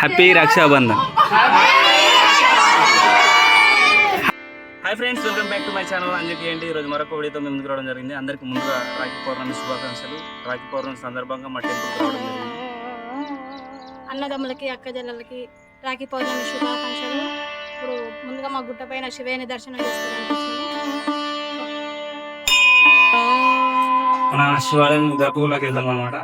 Happy Rakshabandhan. Hi friends, welcome back to my channel అంజకి ఏంటి. ఈరోజు మరొక వీడియోతో మేము ముందుకు రావడం జరిగింది. అందరికీ ముందుగా రాఖీ పౌర్ణమి శుభాకాంక్షలు. రాఖీ పౌర్ణమి సందర్భంగా మా టెంపుల్కి రావడం జరిగింది. అన్నదమ్ములకి అక్క చెల్లెలకి రాఖీ పౌర్ణమి శుభాకాంక్షలు. ఇప్పుడు ముందుగా మా గుట్ట పైన శివయ్యని దర్శనం చేసుకోవడానికి మన శివాలయం గర్భగుడిలోకి వెళ్దాం అనమాట.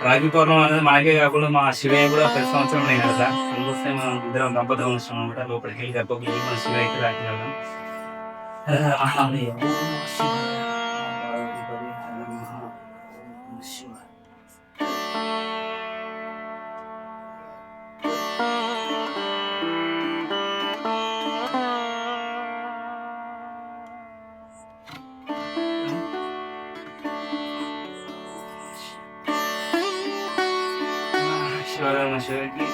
రాఖీ పౌర్ణమి అనేది మనకే కాకుండా మా శివయ్య కూడా ప్రతి సంవత్సరం నేను కదా. అందుకోసం మనం ఇద్దరం దంపతులు వస్తున్నాం అనమాట. లోపలికి వెళ్ళి గర్భగుడి మన శివయ్యకి రాఖీ వెళ్దాం. శివకి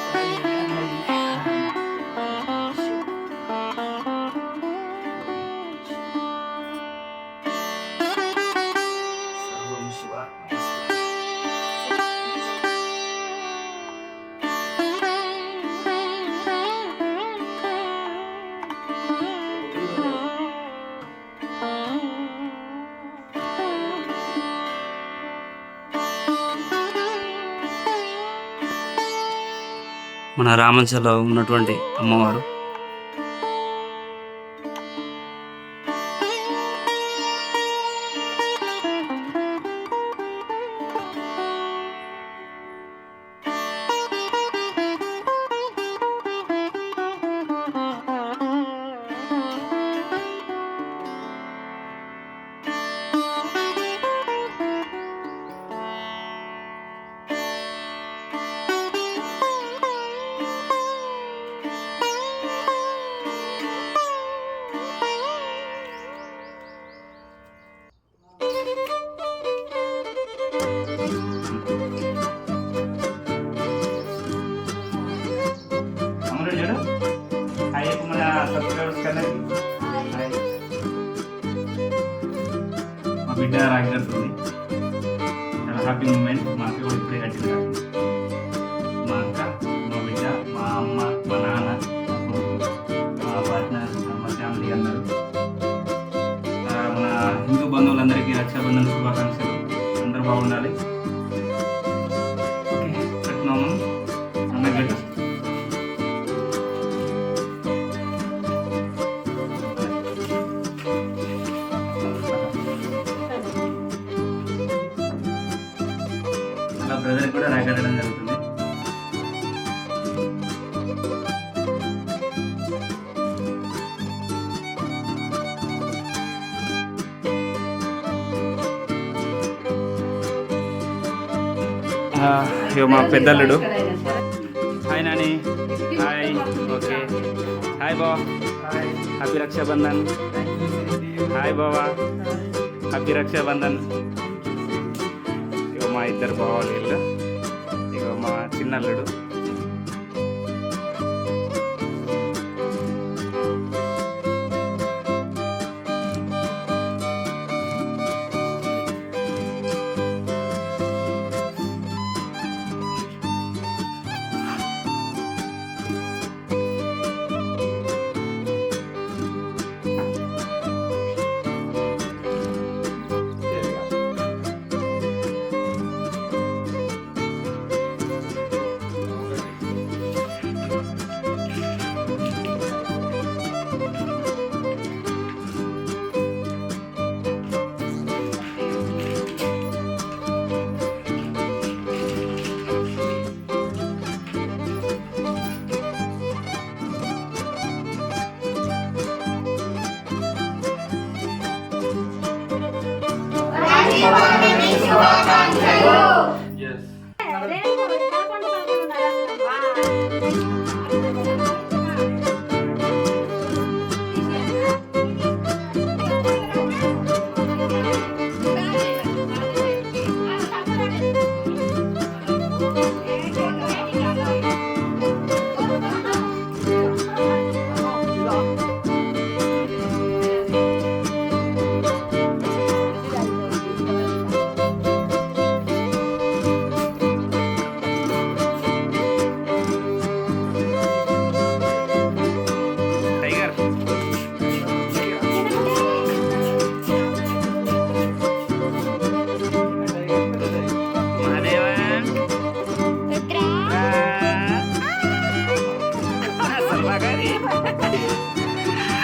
మన రామంచలో ఉన్నటువంటి అమ్మవారు. మా బిడ్డ రాఖీ కడుతుంది. చాలా హ్యాపీ మూమెంట్. మా అక్క కూడా ఇప్పుడే కట్టింది రాఖీ. మా అక్క, మా బిడ్డ, మా అమ్మ, మా నాన్న, మా పార్ట్నర్, మా ఫ్యామిలీ అందరూ, మన హిందూ బంధువులందరికీ రక్షాబంధన్ శుభాకాంక్షలు. అందరూ బాగుండాలి. ఓకే, కట్టినాము అన్నగట్టు. బ్రదర్ కూడా రాగడడం జరుగుతుంది. ఇక మా పెద్దల్లుడు. Hi Nani. Hi. Okay, hi బావా. హ్యాపీ రక్షాబంధన్. హాయ్ బావా, హ్యాపీ రక్షాబంధన్. ఇక మా ఇద్దరు బావాలు వీళ్ళు. ఇక మా చిన్నల్లుడు.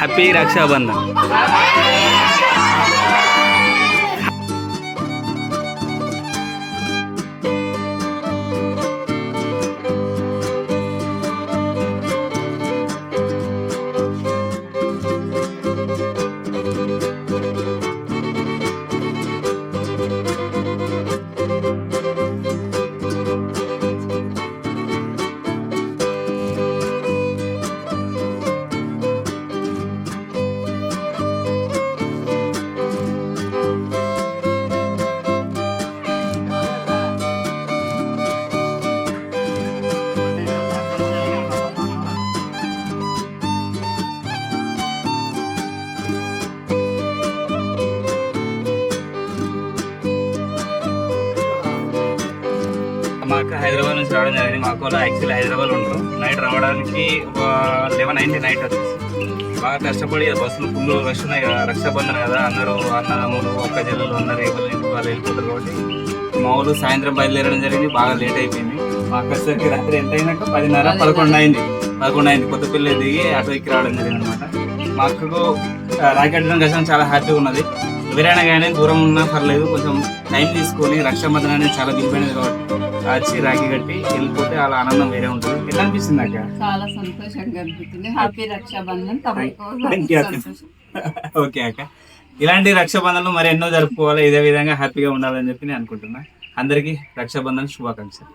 హ్యాపీ రక్షాబంధన్. మా అక్క హైదరాబాద్ నుంచి రావడం జరిగింది. మా అక్క వాళ్ళు యాక్చువల్లీ హైదరాబాద్ ఉంటారు. నైట్ రావడానికి ఒక 11 అయింది నైట్ వచ్చేసి. బాగా కష్టపడి బస్సులు ఫుల్ రష్ ఉన్నాయి కదా, రక్షాబంధన్ కదా, అందరూ అన్నదమ్ములు ఒక్క జిల్లాలో ఉన్నారు, వాళ్ళు వెళ్ళిపోతారు కాబట్టి మా ఊళ్ళు సాయంత్రం బయలుదేరడం జరిగింది. బాగా లేట్ అయిపోయింది. మా అక్క వచ్చేసరికి రాత్రి ఎంత అయినాక 10:30 11 అయింది. కొత్త పిల్లలు దిగి అటు ఎక్కి రావడం జరిగింది అనమాట. మా అక్కకు రాఖీ కట్టడం కోసం చాలా హ్యాపీగా ఉన్నది. ఎవరైనా కానీ దూరం ఉన్నా పర్లేదు, కొంచెం టైం తీసుకొని రక్షాబంధన్ అనేది చాలా దిగిపోయినది కాబట్టి వచ్చి రాఖీ కట్టి వెళ్ళిపోతే అలా ఆనందం వేరే ఉంటుంది. ఎట్లా అనిపిస్తుంది అక్క? చాలా సంతోషంగా అనిపిస్తుంది. హ్యాపీ రక్షాబంధన్. ఓకే అక్క, ఇలాంటి రక్షాబంధన్లు మరి ఎన్నో జరుపుకోవాలి, ఇదే విధంగా హ్యాపీగా ఉండాలని చెప్పి నేను అనుకుంటున్నా. అందరికీ రక్షాబంధన్ శుభాకాంక్షలు.